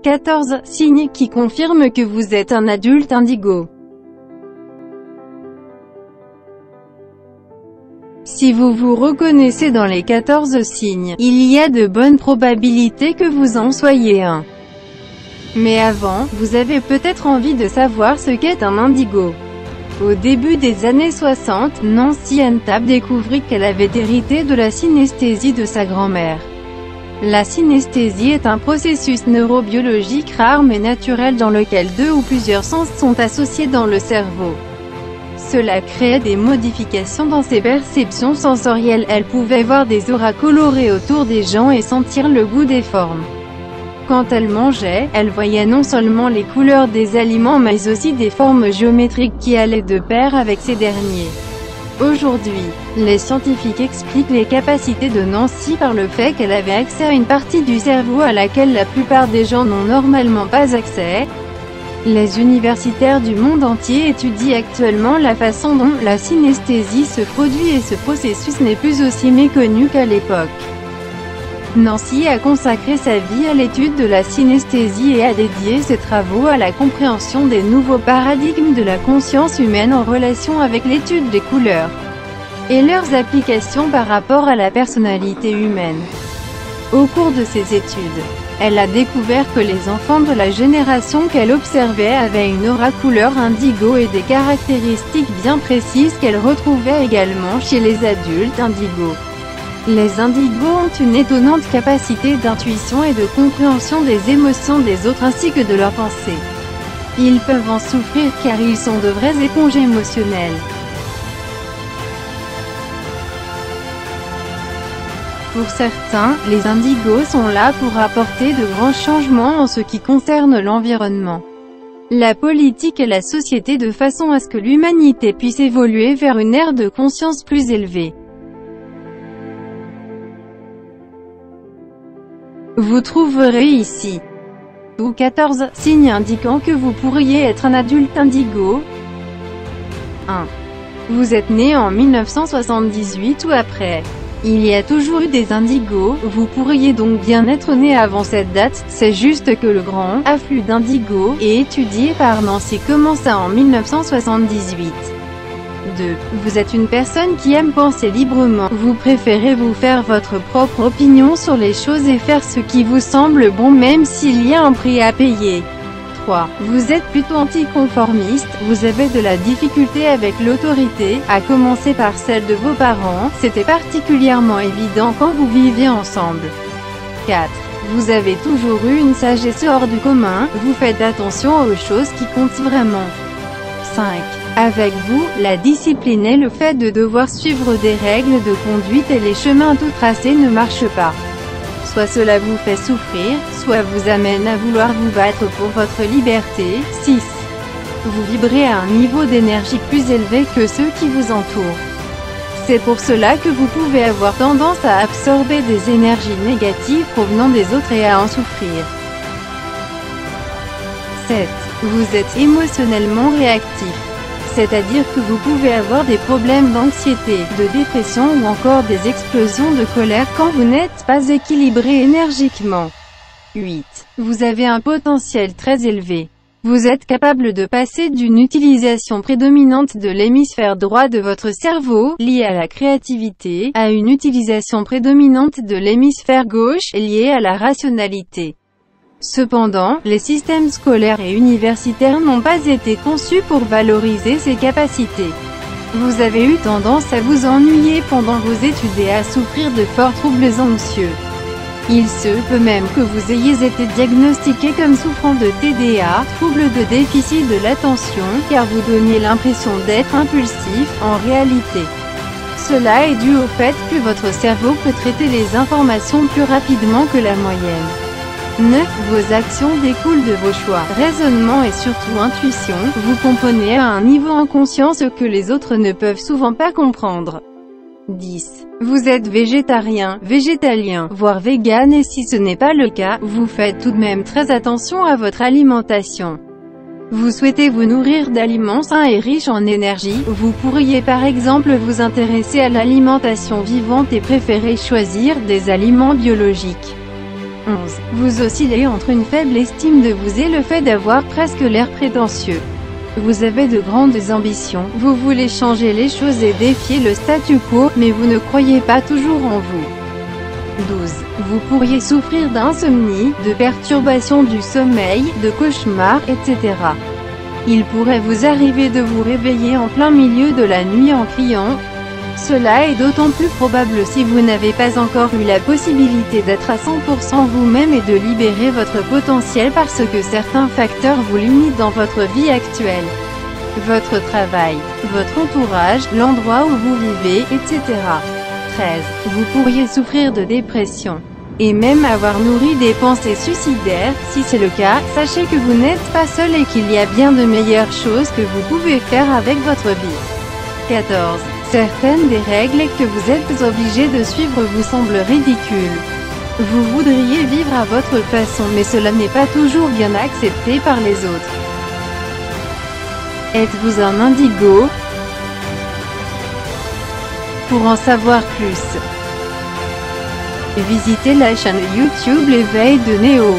14 signes qui confirment que vous êtes un adulte indigo. Si vous vous reconnaissez dans les 14 signes, il y a de bonnes probabilités que vous en soyez un. Mais avant, vous avez peut-être envie de savoir ce qu'est un indigo. Au début des années 60, Nancy Antab découvrit qu'elle avait hérité de la synesthésie de sa grand-mère. La synesthésie est un processus neurobiologique rare mais naturel dans lequel deux ou plusieurs sens sont associés dans le cerveau. Cela créait des modifications dans ses perceptions sensorielles. Elle pouvait voir des auras colorées autour des gens et sentir le goût des formes. Quand elle mangeait, elle voyait non seulement les couleurs des aliments mais aussi des formes géométriques qui allaient de pair avec ces derniers. Aujourd'hui, les scientifiques expliquent les capacités de Nancy par le fait qu'elle avait accès à une partie du cerveau à laquelle la plupart des gens n'ont normalement pas accès. Les universitaires du monde entier étudient actuellement la façon dont la synesthésie se produit et ce processus n'est plus aussi méconnu qu'à l'époque. Nancy a consacré sa vie à l'étude de la synesthésie et a dédié ses travaux à la compréhension des nouveaux paradigmes de la conscience humaine en relation avec l'étude des couleurs et leurs applications par rapport à la personnalité humaine. Au cours de ses études, elle a découvert que les enfants de la génération qu'elle observait avaient une aura couleur indigo et des caractéristiques bien précises qu'elle retrouvait également chez les adultes indigos. Les indigos ont une étonnante capacité d'intuition et de compréhension des émotions des autres ainsi que de leurs pensées. Ils peuvent en souffrir car ils sont de vraies éponges émotionnelles. Pour certains, les indigos sont là pour apporter de grands changements en ce qui concerne l'environnement, la politique et la société de façon à ce que l'humanité puisse évoluer vers une ère de conscience plus élevée. Vous trouverez ici 14 signes indiquant que vous pourriez être un adulte indigo. 1. Vous êtes né en 1978 ou après. Il y a toujours eu des indigos, vous pourriez donc bien être né avant cette date, c'est juste que le grand afflux d'indigos, étudié par Nancy, commença en 1978. 2. Vous êtes une personne qui aime penser librement. Vous préférez vous faire votre propre opinion sur les choses et faire ce qui vous semble bon même s'il y a un prix à payer. 3. Vous êtes plutôt anticonformiste, vous avez de la difficulté avec l'autorité, à commencer par celle de vos parents, c'était particulièrement évident quand vous viviez ensemble. 4. Vous avez toujours eu une sagesse hors du commun, vous faites attention aux choses qui comptent vraiment. 5. Avec vous, la discipline et le fait de devoir suivre des règles de conduite et les chemins tout tracés ne marchent pas. Soit cela vous fait souffrir, soit vous amène à vouloir vous battre pour votre liberté. 6. Vous vibrez à un niveau d'énergie plus élevé que ceux qui vous entourent. C'est pour cela que vous pouvez avoir tendance à absorber des énergies négatives provenant des autres et à en souffrir. 7. Vous êtes émotionnellement réactif. C'est-à-dire que vous pouvez avoir des problèmes d'anxiété, de dépression ou encore des explosions de colère quand vous n'êtes pas équilibré énergiquement. 8. Vous avez un potentiel très élevé. Vous êtes capable de passer d'une utilisation prédominante de l'hémisphère droit de votre cerveau, liée à la créativité, à une utilisation prédominante de l'hémisphère gauche, liée à la rationalité. Cependant, les systèmes scolaires et universitaires n'ont pas été conçus pour valoriser ces capacités. Vous avez eu tendance à vous ennuyer pendant vos études et à souffrir de forts troubles anxieux. Il se peut même que vous ayez été diagnostiqué comme souffrant de TDA, trouble de déficit de l'attention, car vous donniez l'impression d'être impulsif, en réalité. Cela est dû au fait que votre cerveau peut traiter les informations plus rapidement que la moyenne. 9. Vos actions découlent de vos choix, raisonnement et surtout intuition. Vous comprenez à un niveau inconscient ce que les autres ne peuvent souvent pas comprendre. 10. Vous êtes végétarien, végétalien, voire vegan et si ce n'est pas le cas, vous faites tout de même très attention à votre alimentation. Vous souhaitez vous nourrir d'aliments sains et riches en énergie. Vous pourriez par exemple vous intéresser à l'alimentation vivante et préférer choisir des aliments biologiques. 11. Vous oscillez entre une faible estime de vous et le fait d'avoir presque l'air prétentieux. Vous avez de grandes ambitions, vous voulez changer les choses et défier le statu quo, mais vous ne croyez pas toujours en vous. 12. Vous pourriez souffrir d'insomnie, de perturbations du sommeil, de cauchemars, etc. Il pourrait vous arriver de vous réveiller en plein milieu de la nuit en criant. Cela est d'autant plus probable si vous n'avez pas encore eu la possibilité d'être à 100% vous-même et de libérer votre potentiel parce que certains facteurs vous limitent dans votre vie actuelle. Votre travail, votre entourage, l'endroit où vous vivez, etc. 13. Vous pourriez souffrir de dépression. Et même avoir nourri des pensées suicidaires. Si c'est le cas, sachez que vous n'êtes pas seul et qu'il y a bien de meilleures choses que vous pouvez faire avec votre vie. 14. Certaines des règles que vous êtes obligé de suivre vous semblent ridicules. Vous voudriez vivre à votre façon mais cela n'est pas toujours bien accepté par les autres. Êtes-vous un indigo? Pour en savoir plus, visitez la chaîne YouTube L'éveil de Néo.